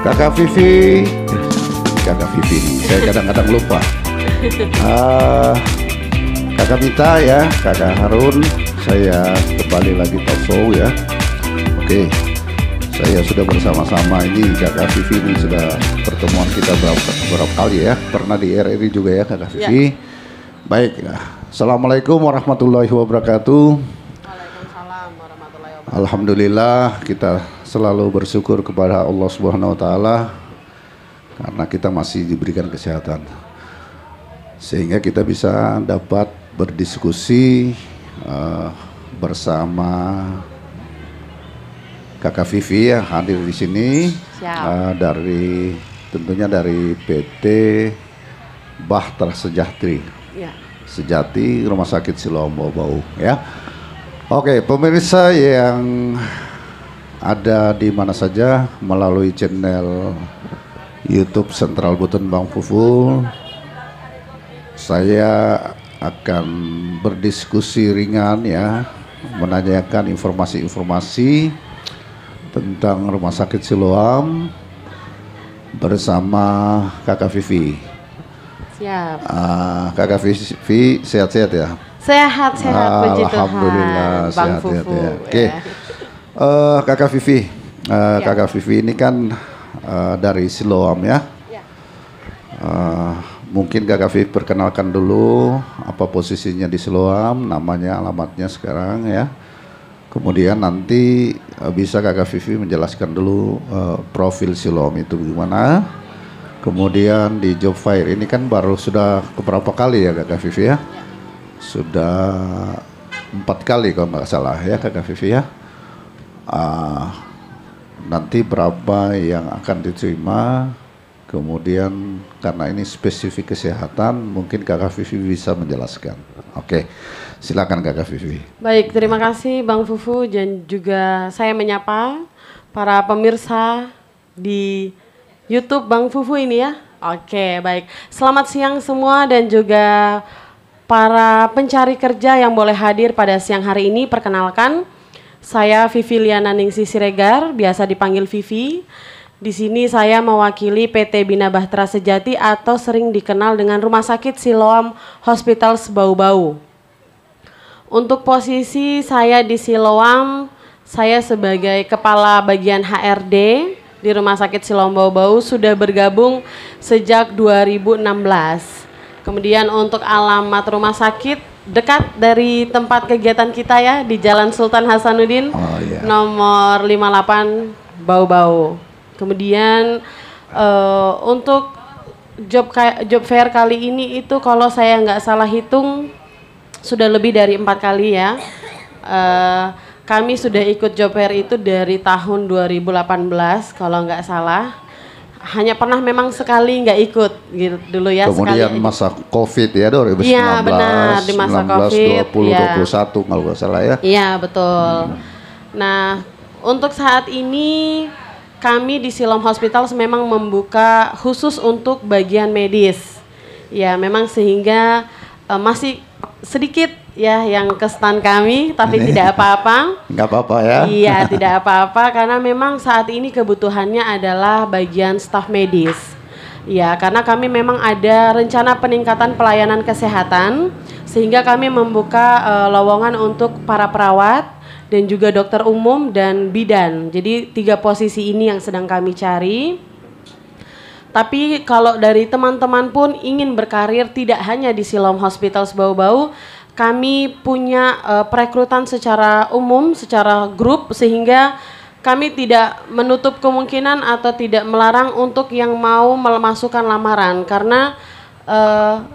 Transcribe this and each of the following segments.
Kakak Vivi, Kakak Vivi, saya kadang-kadang lupa. Kakak Mita ya, Kakak Harun, saya kembali lagi talk show ya. Oke, saya sudah bersama-sama ini Kakak Vivi ini sudah pertemuan kita beberapa kali ya. Pernah di RRI juga ya Kakak Vivi. Ya. Baik, Assalamualaikum warahmatullahi wabarakatuh. Waalaikumsalam warahmatullahi wabarakatuh. Alhamdulillah kita selalu bersyukur kepada Allah Subhanahu wa taala karena kita masih diberikan kesehatan. Sehingga kita bisa dapat berdiskusi bersama Kakak Vivi ya hadir di sini dari tentunya dari PT Bahtera Sejahtri ya. Sejati Rumah Sakit Siloam Bau-Bau ya. Oke, pemirsa yang ada di mana saja melalui channel YouTube Sentral Buton Bang Fufu, saya akan berdiskusi ringan ya, menanyakan informasi-informasi tentang Rumah Sakit Siloam bersama Kakak Vivi. Siap. Kakak Vivi sehat-sehat ya? Sehat-sehat puji Tuhan. Alhamdulillah sehat-sehat ya. Oke. Kakak Vivi, Kakak Vivi ini kan dari Siloam ya. Mungkin Kakak Vivi perkenalkan dulu apa posisinya di Siloam, namanya, alamatnya sekarang ya. Kemudian nanti bisa Kakak Vivi menjelaskan dulu profil Siloam itu gimana. Kemudian di job fair ini kan baru sudah beberapa kali ya Kakak Vivi ya. Sudah 4 kali kalau nggak salah ya Kakak Vivi ya. Nanti berapa yang akan diterima, kemudian karena ini spesifik kesehatan mungkin Kakak Vivi bisa menjelaskan. Oke, silakan Kakak Vivi. Baik, terima kasih Bang Fufu dan juga saya menyapa para pemirsa di YouTube Bang Fufu ini ya. Oke, baik. Selamat siang semua dan juga para pencari kerja yang boleh hadir pada siang hari ini. Perkenalkan, saya Vivi Liana Ningsih Siregar, biasa dipanggil Vivi. Di sini saya mewakili PT Bina Bahtera Sejati atau sering dikenal dengan Rumah Sakit Siloam Hospital Bau-Bau. Untuk posisi saya di Siloam, saya sebagai Kepala Bagian HRD di Rumah Sakit Siloam Bau-Bau sudah bergabung sejak 2016. Kemudian untuk alamat rumah sakit dekat dari tempat kegiatan kita ya di Jalan Sultan Hasanuddin nomor 58 Bau-Bau. Kemudian untuk job fair kali ini itu kalau saya nggak salah hitung sudah lebih dari 4 kali ya. Kami sudah ikut job fair itu dari tahun 2018 kalau nggak salah. Hanya pernah memang sekali nggak ikut gitu dulu ya. Kemudian sekali masa COVID ya 2019, iya benar di masa 19, COVID 20, ya. 21 kalau nggak salah ya. Iya betul. Nah untuk saat ini kami di Siloam Hospital memang membuka khusus untuk bagian medis. Ya memang sehingga masih sedikit ya yang ke stand kami, tapi tidak apa-apa. Nggak apa-apa ya? Iya, tidak apa-apa karena memang saat ini kebutuhannya adalah bagian staf medis. Ya, karena kami memang ada rencana peningkatan pelayanan kesehatan sehingga kami membuka lowongan untuk para perawat dan juga dokter umum dan bidan. Jadi 3 posisi ini yang sedang kami cari. Tapi kalau dari teman-teman pun ingin berkarir tidak hanya di Siloam Hospital Bau-Bau, kami punya perekrutan secara umum, secara grup sehingga kami tidak menutup kemungkinan atau tidak melarang untuk yang mau memasukkan lamaran karena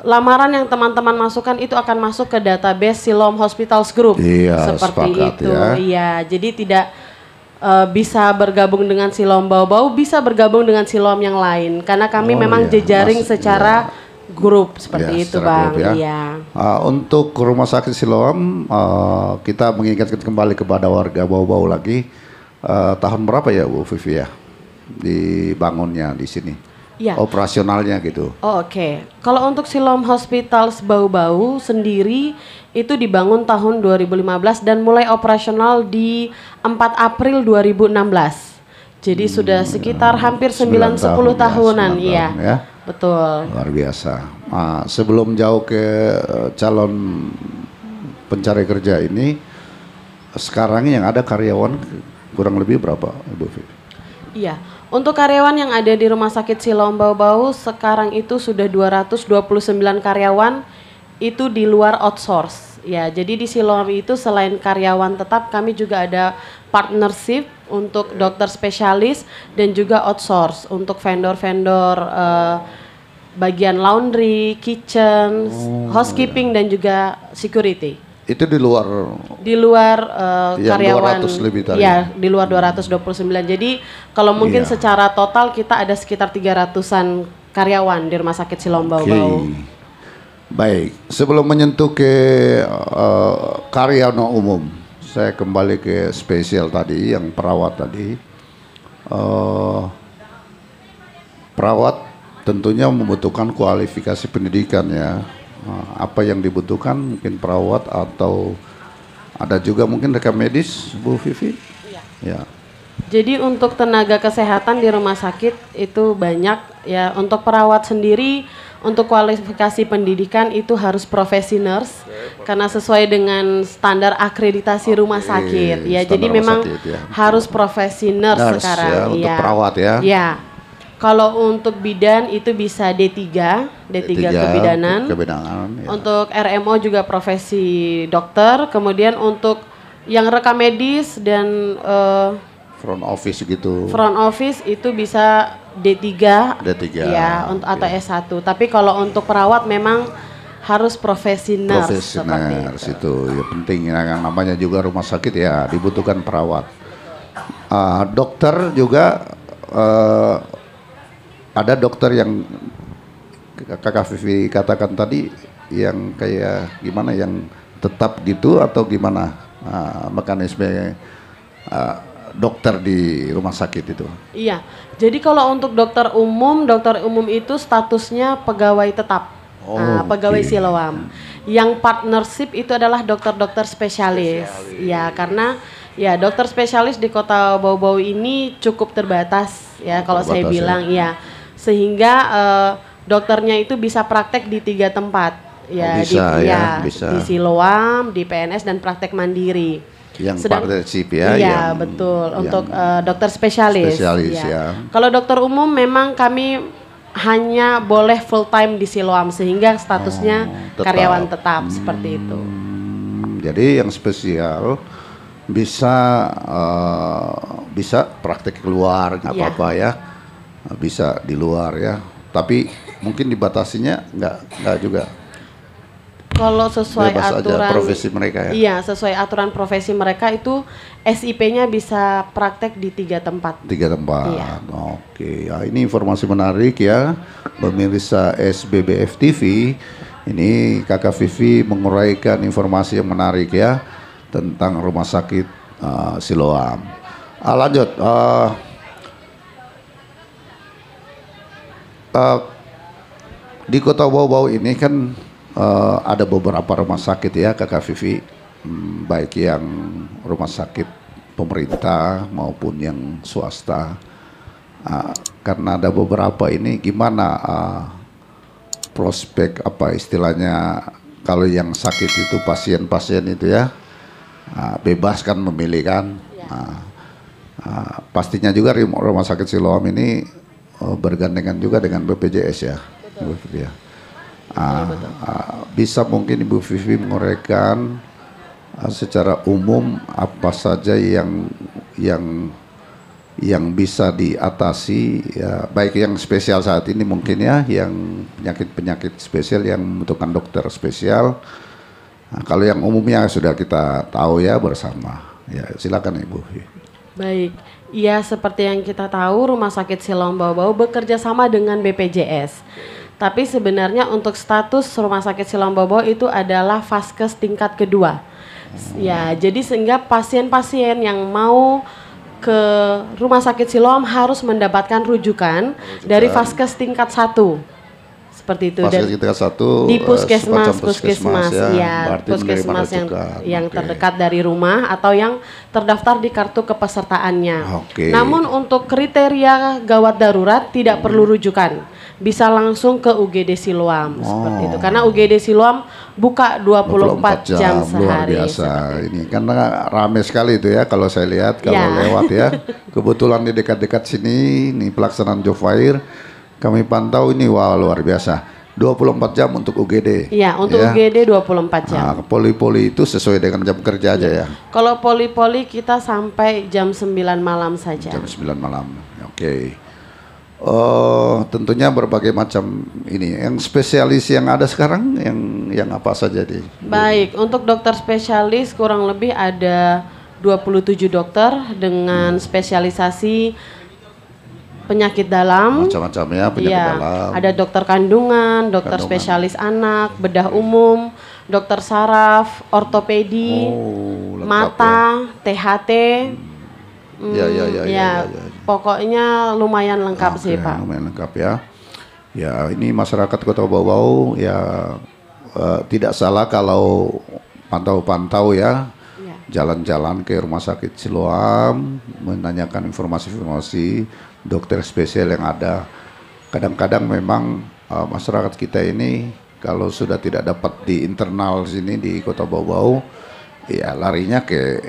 lamaran yang teman-teman masukkan itu akan masuk ke database Siloam Hospitals Group. Iya, seperti sepakat, itu. Ya. Iya, jadi tidak bisa bergabung dengan Siloam Bau-Bau, bisa bergabung dengan Siloam yang lain karena kami memang jejaring secara grup seperti itu Bang. Ya. Iya. Untuk Rumah Sakit Siloam kita mengingatkan kembali kepada warga Bau-Bau lagi tahun berapa ya Bu Vivi ya dibangunnya di sini? Ya. Operasionalnya gitu. Oh, Oke. Kalau untuk Siloam Hospital Bau-Bau sendiri itu dibangun tahun 2015 dan mulai operasional di 4 April 2016. Jadi sudah sekitar hampir 9-10 tahunan, iya. Ya. Betul. Luar biasa. Nah, sebelum jauh ke calon pencari kerja ini, sekarang yang ada karyawan kurang lebih berapa, Ibu Vivi? Iya, untuk karyawan yang ada di Rumah Sakit Siloam Bau-Bau sekarang itu sudah 229 karyawan, itu di luar outsource. Ya, jadi di Siloam itu selain karyawan tetap, kami juga ada partnership untuk dokter spesialis dan juga outsource untuk vendor-vendor bagian laundry, kitchen, housekeeping dan juga security. Itu di luar yang karyawan 200 lebih tadi. Ya, di luar 229. Jadi kalau mungkin secara total kita ada sekitar 300-an karyawan di Rumah Sakit Siloam Bau-Bau. Baik, sebelum menyentuh ke karyawan umum, saya kembali ke spesial tadi, yang perawat tadi. Perawat tentunya membutuhkan kualifikasi pendidikan ya. Apa yang dibutuhkan mungkin perawat atau ada juga mungkin rekam medis, Bu Vivi? Iya. Ya. Jadi untuk tenaga kesehatan di rumah sakit itu banyak ya. Untuk perawat sendiri, untuk kualifikasi pendidikan itu harus profesi nurse karena sesuai dengan standar akreditasi rumah sakit. Ya, jadi memang harus profesi nurse sekarang. Ya, untuk perawat ya. Ya. Kalau untuk bidan itu bisa D3 kebidanan. Ya. Untuk RMO juga profesi dokter. Kemudian untuk yang rekam medis dan front office gitu. Front office itu bisa D3 ya atau S1. Tapi kalau untuk perawat memang harus profesi nurse. Profesi nurse itu ya penting ya, namanya juga rumah sakit ya dibutuhkan perawat. Dokter juga ada dokter yang Kakak Vivi katakan tadi yang kayak gimana, yang tetap gitu atau gimana mekanisme dokter di rumah sakit itu? Iya, jadi kalau untuk dokter umum itu statusnya pegawai tetap, pegawai Siloam. Yang partnership itu adalah dokter-dokter spesialis. Ya, karena ya dokter spesialis di Kota Bau-Bau ini cukup terbatas ya kalau saya bilang ya. Sehingga dokternya itu bisa praktek di 3 tempat ya, bisa. Di Siloam, di PNS dan praktek mandiri. Yang partnership ya. Iya, betul. Untuk dokter spesialis ya. Kalau dokter umum memang kami hanya boleh full time di Siloam sehingga statusnya karyawan tetap seperti itu. Jadi yang spesial bisa praktek keluar nggak apa-apa ya. Bisa di luar ya, tapi mungkin dibatasinya nggak juga. Kalau sesuai aturan profesi mereka ya. Iya, sesuai aturan profesi mereka itu SIP-nya bisa praktek di 3 tempat. 3 tempat. Iya. Oke, ya, ini informasi menarik ya, pemirsa SBBF TV. Ini Kakak Vivi menguraikan informasi yang menarik ya tentang rumah sakit Siloam. Lanjut. Di Kota Bau-Bau ini kan ada beberapa rumah sakit ya Kakak Vivi, baik yang rumah sakit pemerintah maupun yang swasta. Karena ada beberapa ini, gimana prospek apa istilahnya, kalau yang sakit itu pasien-pasien itu ya bebas kan memilih kan. Pastinya juga rumah sakit Siloam ini bergandengan juga dengan BPJS ya, Ibu Vivi ya. Bisa mungkin Ibu Vivi menguraikan secara umum apa saja yang bisa diatasi ya, baik yang spesial saat ini mungkin ya, yang penyakit spesial yang membutuhkan dokter spesial. Kalau yang umumnya sudah kita tahu ya bersama. Ya, silakan Ibu. Baik. Ya, seperti yang kita tahu Rumah Sakit Siloam Bau-Bau bekerja sama dengan BPJS. Tapi sebenarnya untuk status Rumah Sakit Siloam Bau-Bau itu adalah Vaskes tingkat kedua. Ya, jadi sehingga pasien-pasien yang mau ke Rumah Sakit Siloam harus mendapatkan rujukan dari Vaskes tingkat 1. seperti itu. Fasilitas tingkat 1 di puskesmas, semacam puskesmas ya, ya, berarti puskesmas menerima rujukan. yang Oke. terdekat dari rumah atau yang terdaftar di kartu kepesertaannya. Oke. Namun untuk kriteria gawat darurat tidak perlu rujukan, bisa langsung ke UGD Siloam seperti itu. Karena UGD Siloam buka 24 jam luar sehari. biasa ini karena rame sekali itu ya kalau saya lihat kalau Ya. lewat ya. Kebetulan di dekat-dekat sini nih pelaksanaan job fair kami pantau ini wah luar biasa 24 jam untuk UGD. Iya, untuk ya. UGD 24 jam. Nah, poli-poli itu sesuai dengan jam kerja aja ya. Kalau poli-poli kita sampai jam 9 malam saja. Jam 9 malam. Oke. Tentunya berbagai macam ini. Yang spesialis yang ada sekarang yang apa saja di? Baik, untuk dokter spesialis kurang lebih ada 27 dokter dengan spesialisasi penyakit dalam. Macam-macam ya penyakit Iya, dalam. ada dokter kandungan, dokter spesialis anak, bedah umum, dokter saraf, ortopedi, Oh, lengkap mata, THT. Ya. Pokoknya lumayan lengkap sih, Oke, Pak. lumayan lengkap ya. Ya ini masyarakat Kota Bau-Bau ya tidak salah kalau pantau-pantau ya. Ya. Jalan-jalan ke rumah sakit Siloam, menanyakan informasi-informasi dokter spesial yang ada. Kadang-kadang memang masyarakat kita ini kalau sudah tidak dapat di internal sini di Kota Bau-Bau, ya larinya ke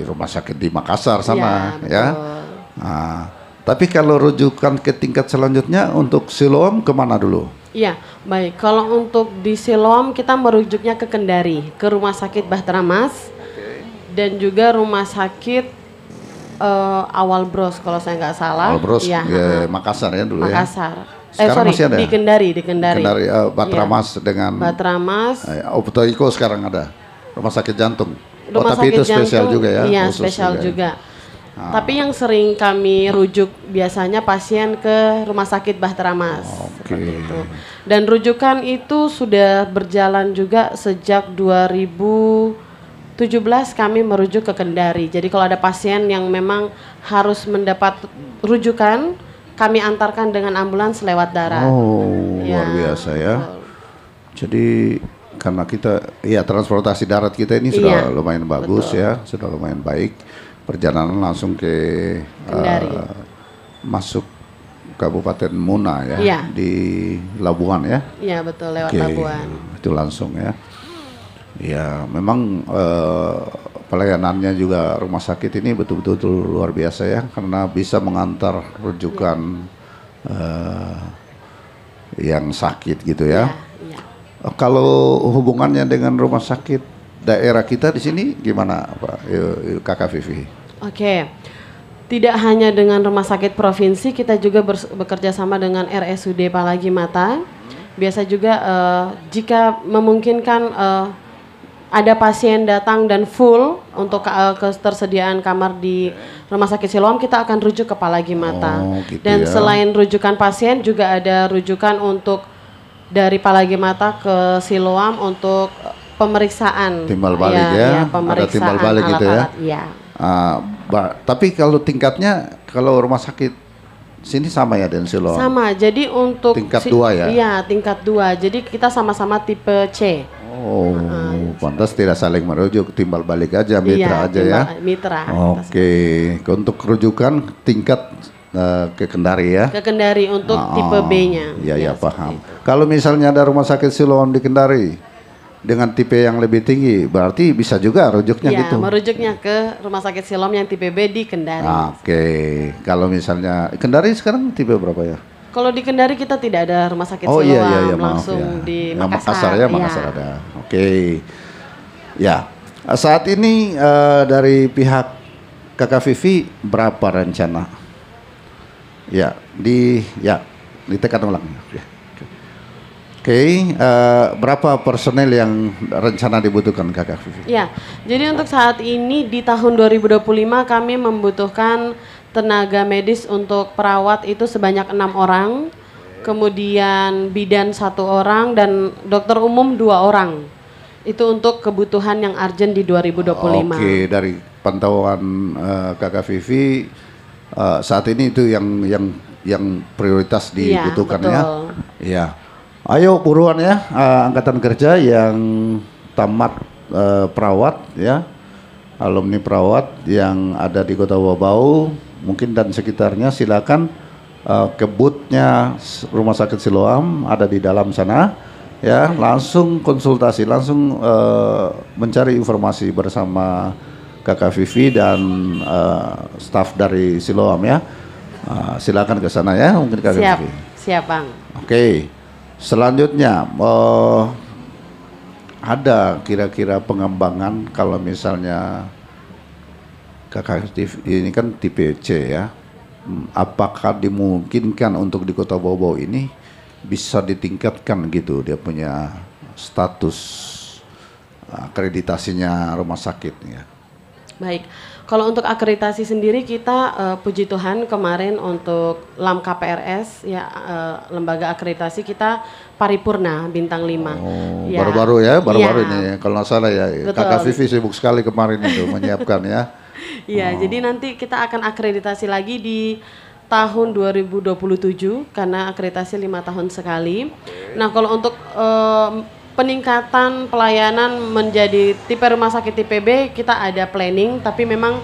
rumah sakit di Makassar sana, Ya, ya. betul. Nah, tapi kalau rujukan ke tingkat selanjutnya untuk Siloam kemana dulu? Iya, baik. Kalau untuk di Siloam kita merujuknya ke Kendari, ke Rumah Sakit Bahtera Mas, dan juga Rumah Sakit Awal Bros kalau saya nggak salah. Albros, Iya, Makassar ya dulu Makassar. ya. Sekarang masih ada di ya? Kendari, Kendari, Bahtera Iya. Mas dengan Bahtera Mas. Optoiko sekarang ada. Rumah sakit jantung. Rumah tapi sakit itu spesial jantung, juga ya. Iya, khusus spesial ya. juga. Tapi yang sering kami rujuk biasanya pasien ke Rumah Sakit Bahtera Mas. Oke. Seperti itu. Dan rujukan itu sudah berjalan juga sejak 2017 kami merujuk ke Kendari. Jadi kalau ada pasien yang memang harus mendapat rujukan, kami antarkan dengan ambulans lewat darat. Oh, Ya, luar biasa ya. betul. Jadi karena kita, ya transportasi darat kita ini sudah Iya, lumayan bagus ya, sudah lumayan baik. Perjalanan langsung ke Kendari. masuk Kabupaten Muna ya, Iya. di Labuhan ya. Iya betul, lewat Oke, Labuan. itu langsung ya. Ya, memang pelayanannya juga rumah sakit ini betul-betul luar biasa ya, karena bisa mengantar rujukan yang sakit gitu ya. Iya. Kalau hubungannya dengan rumah sakit daerah kita di sini gimana, Pak? Kakak Vivi? Oke, tidak hanya dengan rumah sakit provinsi, kita juga bekerja sama dengan RSUD Palagi Mata. Biasa juga jika memungkinkan ada pasien datang dan full untuk ketersediaan kamar di Rumah Sakit Siloam, kita akan rujuk ke Palagi Mata. Oh, gitu Dan ya. selain rujukan pasien juga ada rujukan untuk dari Palagi Mata ke Siloam untuk pemeriksaan. Timbal balik ya? Ada Pemeriksaan timbal balik gitu ya? alat-alat, iya. Tapi kalau tingkatnya, kalau rumah sakit sini sama ya dengan Siloam? Sama, jadi untuk Tingkat 2 ya? Iya, tingkat 2. Jadi kita sama-sama tipe C. Oh, pantas tidak saling merujuk, timbal balik aja, mitra Iya, aja ya? Mitra. Oke, untuk rujukan tingkat ke Kendari ya? Ke Kendari untuk tipe B-nya. Iya, ya, seperti paham. itu. Kalau misalnya ada rumah sakit Siloam di Kendari dengan tipe yang lebih tinggi, berarti bisa juga rujuknya Iya, gitu? merujuknya ke Rumah Sakit Siloam yang tipe B di Kendari. Oke, kalau misalnya Kendari sekarang tipe berapa ya? Kalau di Kendari kita tidak ada Rumah Sakit Oh Siloam, iya, maaf langsung ya. di Yang Makassar. ya, Makassar Iya. ada. Oke. Ya, saat ini dari pihak Kakak Vivi berapa rencana? Ya, ditekan ulang. Ya. Oke, berapa personel yang rencana dibutuhkan Kakak Vivi? Ya, jadi untuk saat ini di tahun 2025 kami membutuhkan tenaga medis untuk perawat itu sebanyak 6 orang, kemudian bidan 1 orang dan dokter umum 2 orang. Itu untuk kebutuhan yang urgent di 2025. Oke, dari pantauan Kakak Vivi saat ini itu yang prioritas Iya, dibutuhkan betul. ya. Iya. Ayo buruan ya, angkatan kerja yang tamat perawat ya, alumni perawat yang ada di Kota Bau mungkin dan sekitarnya, silakan ke booth-nya Rumah Sakit Siloam ada di dalam sana ya, langsung konsultasi, langsung mencari informasi bersama Kakak Vivi dan staf dari Siloam ya. Silakan ke sana ya, mungkin Kakak Siap, Vivi. siap Bang. Oke, selanjutnya ada kira-kira pengembangan kalau misalnya Kakak ini kan tipe C ya, apakah dimungkinkan untuk di Kota Bau ini bisa ditingkatkan gitu dia punya status akreditasinya rumah sakit ya? Baik, kalau untuk akreditasi sendiri kita puji Tuhan kemarin untuk LAM KPRS ya, lembaga akreditasi kita paripurna bintang 5. Oh, ya. baru-baru ya, baru-baru Ya. ini ya. Kalau nggak salah ya, Betul. Kakak Vivi sibuk sekali kemarin itu menyiapkan ya. Iya, jadi nanti kita akan akreditasi lagi di tahun 2027 karena akreditasi 5 tahun sekali. Nah, kalau untuk peningkatan pelayanan menjadi tipe rumah sakit tipe B kita ada planning, tapi memang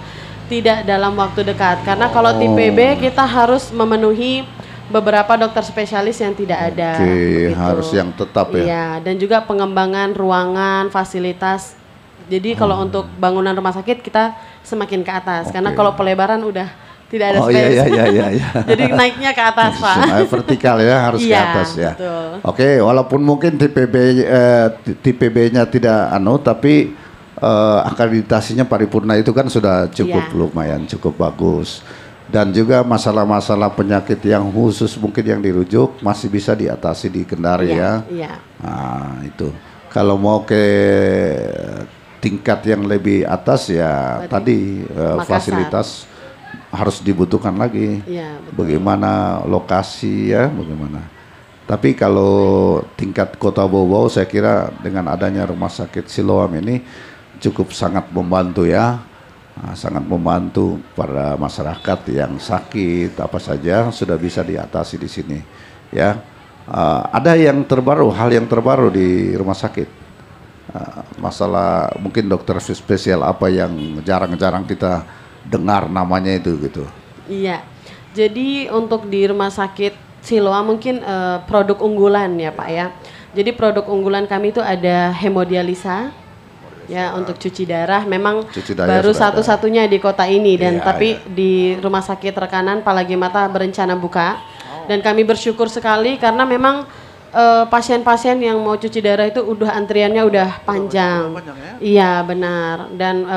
tidak dalam waktu dekat karena kalau tipe B kita harus memenuhi beberapa dokter spesialis yang tidak ada. Oke, begitu. harus yang tetap ya. Iya, dan juga pengembangan ruangan, fasilitas. Jadi kalau untuk bangunan rumah sakit kita semakin ke atas karena kalau pelebaran udah tidak ada space. Iya. Jadi naiknya ke atas, Pak. Semuanya vertikal ya, harus ke Iya, atas ya. betul. Oke, walaupun mungkin tipe B-nya tidak tapi akreditasinya paripurna itu kan sudah cukup lumayan, cukup bagus. Dan juga masalah-masalah penyakit yang khusus mungkin yang dirujuk masih bisa diatasi di Kendari ya. Iya. Nah, itu. Kalau mau ke tingkat yang lebih atas ya tadi fasilitas harus dibutuhkan lagi. Iya, betul. Bagaimana lokasi ya, bagaimana. Tapi kalau tingkat Kota Bau saya kira dengan adanya Rumah Sakit Siloam ini cukup sangat membantu ya. Sangat membantu para masyarakat yang sakit apa saja sudah bisa diatasi di sini ya. Ada yang terbaru, hal yang terbaru di rumah sakit. Masalah mungkin dokter spesial apa yang jarang-jarang kita dengar namanya itu gitu. Iya. Jadi untuk di rumah sakit Siloam mungkin produk unggulan ya Pak ya. Jadi produk unggulan kami itu ada hemodialisa. Ya untuk cuci darah memang baru satu-satunya di kota ini dan di rumah sakit rekanan Palagi Mata berencana buka dan kami bersyukur sekali karena memang pasien-pasien yang mau cuci darah itu udah antriannya udah panjang. Iya benar dan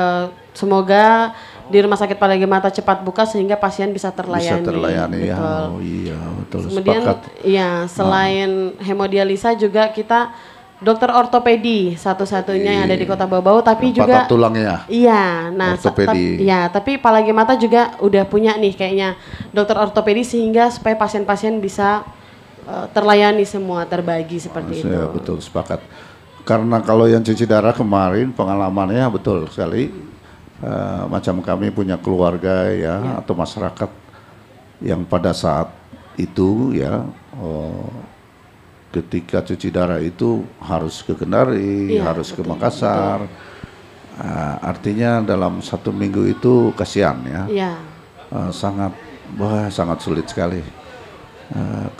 semoga di rumah sakit Palagi Mata cepat buka sehingga pasien bisa terlayani. Bisa terlayani ya. Betul. Oh iya betul. Kemudian iya selain hemodialisa juga kita dokter ortopedi satu-satunya yang ada di Kota Bau tapi juga patah tulangnya. Iya, nah ortopedi. Tapi Palagi Mata juga udah punya nih kayaknya dokter ortopedi sehingga supaya pasien-pasien bisa terlayani semua terbagi seperti itu. Ya, betul sepakat. Karena kalau yang cuci darah kemarin pengalamannya betul sekali. Macam kami punya keluarga ya atau masyarakat yang pada saat itu ya. Ketika cuci darah itu harus ke Kendari, harus ke Makassar. Artinya dalam 1 minggu itu kasihan ya. Iya. Sangat sulit sekali.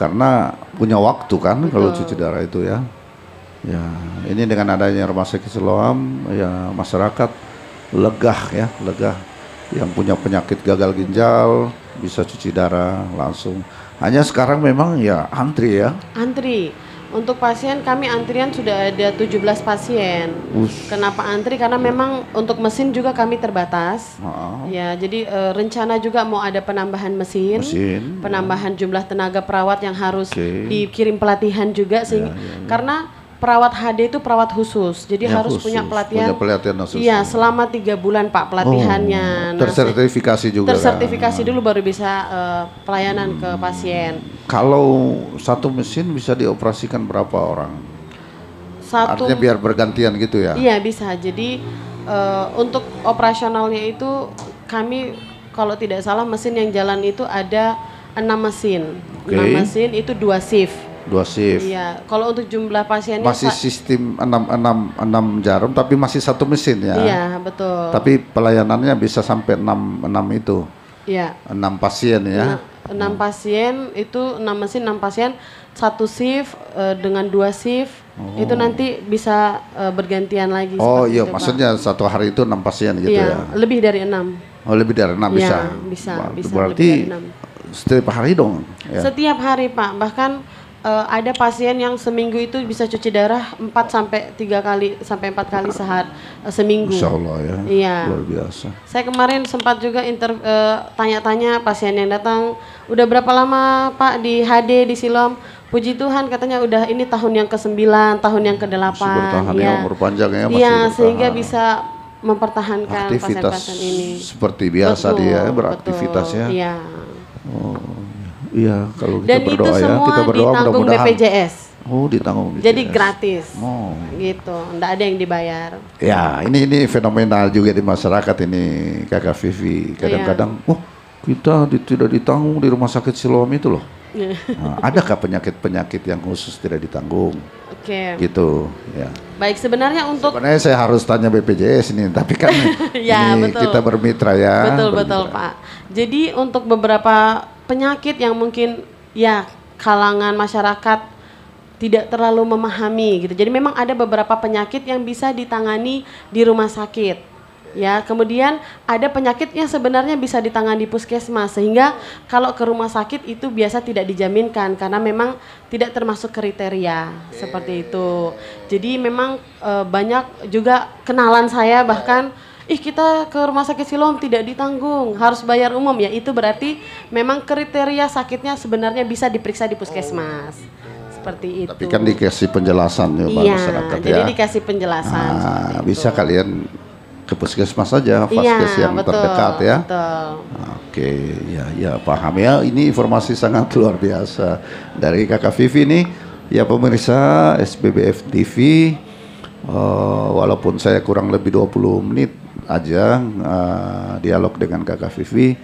Karena punya waktu kan kalau cuci darah itu ya. Ya, ini dengan adanya Rumah Sakit Siloam ya masyarakat lega. Yang punya penyakit gagal ginjal bisa cuci darah langsung. Hanya sekarang memang ya antri ya. Antri. Untuk pasien kami antrian sudah ada 17 pasien. Kenapa antri? Karena memang untuk mesin juga kami terbatas. Ya, jadi rencana juga mau ada penambahan mesin. Penambahan jumlah tenaga perawat yang harus dikirim pelatihan juga karena perawat HD itu perawat khusus, jadi harus punya pelatihan. Khusus. Iya, selama 3 bulan Pak pelatihannya. Tersertifikasi juga. Tersertifikasi dulu baru bisa pelayanan ke pasien. Kalau satu mesin bisa dioperasikan berapa orang? Artinya biar bergantian gitu ya? Iya bisa. Jadi untuk operasionalnya itu kami kalau tidak salah mesin yang jalan itu ada 6 mesin. 6 mesin itu 2 shift. 2 shift. Iya, kalau untuk jumlah pasiennya Masih sistem 6 jarum tapi masih satu mesin ya. Iya, betul. Tapi pelayanannya bisa sampai 6 itu. Iya. 6 pasien ya. 6 pasien itu 6 mesin 6 pasien, 1 shift dengan 2 shift. Itu nanti bisa bergantian lagi. Oh iya, itu, maksudnya Pak. 1 hari itu 6 pasien gitu iya, ya. Lebih dari 6. Oh, lebih dari 6 bisa. Iya, bisa Berarti lebih dari 6. setiap hari dong ya. Setiap hari Pak, bahkan ada pasien yang seminggu itu bisa cuci darah 4 sampai 3 kali sampai 4 kali seminggu. Insya Allah ya. Iya. Luar biasa. Saya kemarin sempat juga tanya-tanya pasien yang datang, udah berapa lama Pak di HD di Siloam? Puji Tuhan katanya udah ini tahun yang ke-9, tahun yang ke-8. Masih bertahan ya, umur panjang ya, masih iya, bertahan. Sehingga bisa mempertahankan Aktivitas pasien-pasien ini. seperti biasa Betul, dia beraktivitas betul, ya. Iya. Oh, iya kalau kita Dan berdoa itu ya, semua kita berdoa ditanggung mudah-mudahan. BPJS. Oh, ditanggung BPJS. Jadi gratis. Oh. Gitu, enggak ada yang dibayar. Ya, ini fenomenal juga di masyarakat ini, Kakak Vivi. Kadang-kadang, oh kita tidak ditanggung di rumah sakit Siloam itu loh. Nah, adakah penyakit-penyakit yang khusus tidak ditanggung? Oke. Gitu, ya. Baik, sebenarnya untuk Sebenarnya saya harus tanya BPJS ini, tapi kan Ya, ini betul. kita bermitra ya. betul bermitra. Pak. Jadi untuk beberapa penyakit yang mungkin ya kalangan masyarakat tidak terlalu memahami gitu. Jadi memang ada beberapa penyakit yang bisa ditangani di rumah sakit. Ya, kemudian ada penyakit yang sebenarnya bisa ditangani di puskesmas, sehingga kalau ke rumah sakit itu biasa tidak dijaminkan karena memang tidak termasuk kriteria seperti itu. Jadi memang banyak juga kenalan saya bahkan kita ke rumah sakit Siloam tidak ditanggung, harus bayar umum ya. Itu berarti memang kriteria sakitnya sebenarnya bisa diperiksa di puskesmas. Seperti itu. Tapi kan dikasih penjelasan ya Pak masyarakat ya. Jadi dikasih penjelasan. Bisa kalian ke puskesmas saja, vaskes yang betul, terdekat ya. Betul. Oke, ya paham ya. Ini informasi sangat luar biasa dari Kakak Vivi nih. Ya pemirsa SBBF TV, walaupun saya kurang lebih 20 menit aja dialog dengan Kakak Vivi,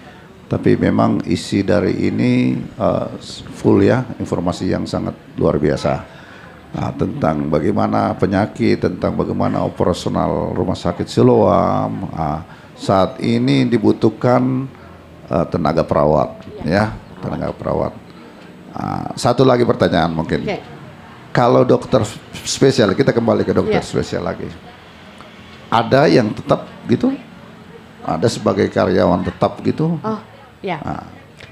tapi memang isi dari ini full ya, informasi yang sangat luar biasa. Tentang bagaimana penyakit, tentang bagaimana operasional rumah sakit Siloam. Saat ini dibutuhkan tenaga perawat, ya, tenaga perawat. Satu lagi pertanyaan mungkin. Okay. Kalau dokter spesial, kita kembali ke dokter spesial lagi. Ada yang tetap gitu? Ada sebagai karyawan tetap gitu? Oh, ya.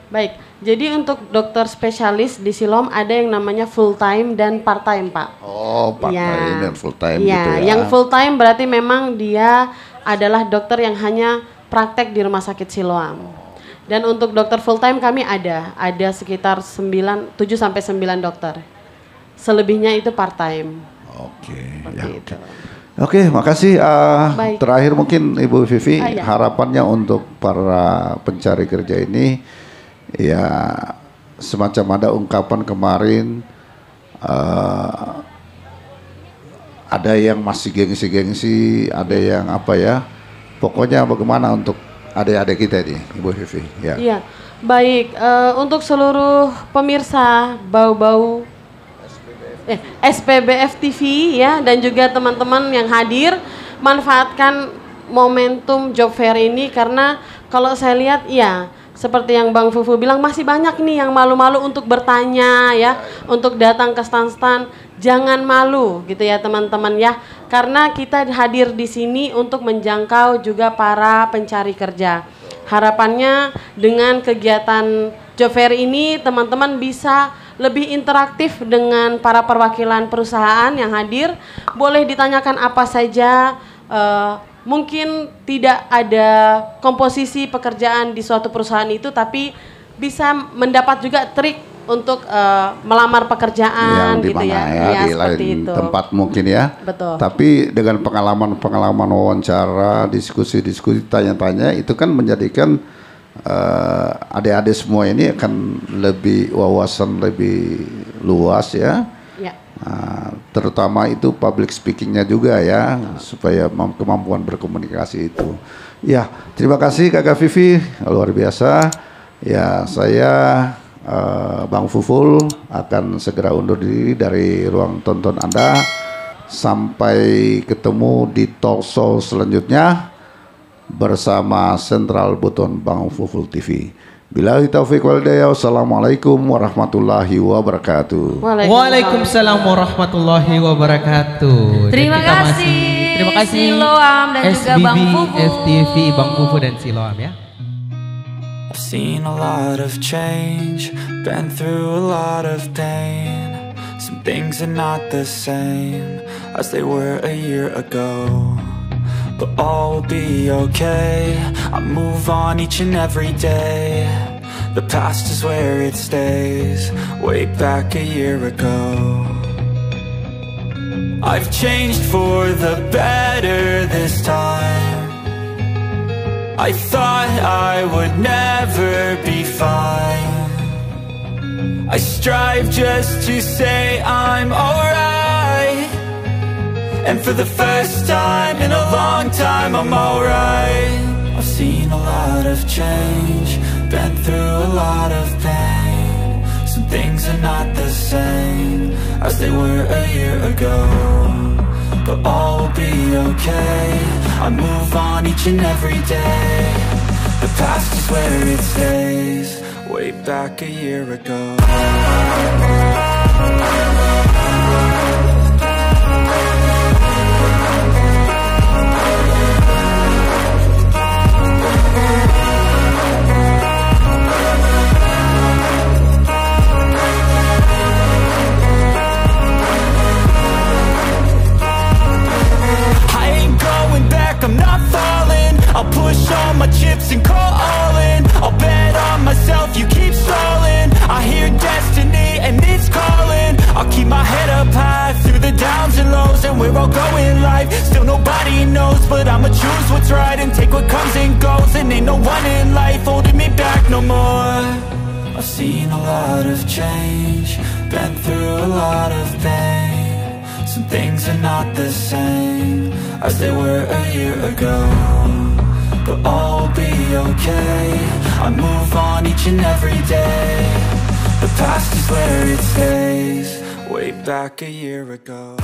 Baik. Jadi untuk dokter spesialis di Siloam ada yang namanya full time dan part time, Pak. Oh, part time dan full time gitu ya. Yang full time berarti memang dia adalah dokter yang hanya praktek di rumah sakit Siloam. Dan untuk dokter full time kami ada sekitar 7 sampai 9 dokter. Selebihnya itu part time. Oke. Itu. Oke, makasih. Baik. Terakhir mungkin Ibu Vivi, Ya. harapannya untuk para pencari kerja ini, ya semacam ada ungkapan kemarin, ada yang masih gengsi-gengsi, ada yang apa ya, pokoknya bagaimana untuk adik-adik kita ini, Ibu Vivi. Ya. Iya, baik. Untuk seluruh pemirsa Bau-Bau SPBF TV ya, dan juga teman-teman yang hadir, manfaatkan momentum job fair ini karena kalau saya lihat ya seperti yang Bang Fufu bilang masih banyak nih yang malu-malu untuk bertanya ya, untuk datang ke stand-stand. Jangan malu gitu ya teman-teman ya, karena kita hadir di sini untuk menjangkau juga para pencari kerja. Harapannya dengan kegiatan job fair ini teman-teman bisa lebih interaktif dengan para perwakilan perusahaan yang hadir. Boleh ditanyakan apa saja, mungkin tidak ada komposisi pekerjaan di suatu perusahaan itu, tapi bisa mendapat juga trik untuk melamar pekerjaan yang gitu dimana ya, di seperti lain itu. tempat mungkin ya. Betul. Tapi dengan pengalaman wawancara, diskusi-diskusi, tanya-tanya itu kan menjadikan adik-adik semua ini akan lebih wawasan lebih luas ya. Ya. Terutama itu public speakingnya juga ya, supaya kemampuan berkomunikasi itu. Ya, terima kasih Kakak Vivi, luar biasa. Ya, saya Bang Fuful akan segera undur diri dari ruang tonton Anda. Sampai ketemu di talk show selanjutnya bersama Central Button Bang Fuful TV. Billahi taufiq wal hidayah. Wassalamualaikum warahmatullahi wabarakatuh. Waalaikumsalam warahmatullahi wabarakatuh. Terima kasih. Terima kasih Siloam dan juga Bang Fufu. FTV, Bang Fufu dan Siloam ya. I've seen a lot of change, been through a lot of pain. Some things are not the same as they were a year ago, but all will be okay. I move on each and every day. The past is where it stays, way back a year ago. I've changed for the better this time. I thought I would never be fine. I strive just to say I'm alright, and for the first time in a long time I'm alright. I've seen a lot of change, been through a lot of pain. Some things are not the same as they were a year ago, but all will be okay. I move on each and every day. The past is where it stays, way back a year ago. I'm not falling, I'll push all my chips and call all in. I'll bet on myself, you keep stalling. I hear destiny and it's calling. I'll keep my head up high through the downs and lows, and we're all going live. Still nobody knows, but I'ma choose what's right and take what comes and goes. And ain't no one in life holding me back no more. I've seen a lot of change, been through a lot of pain. Some things are not the same as they were a year ago, but all will be okay. I move on each and every day. The past is where it stays, way back a year ago.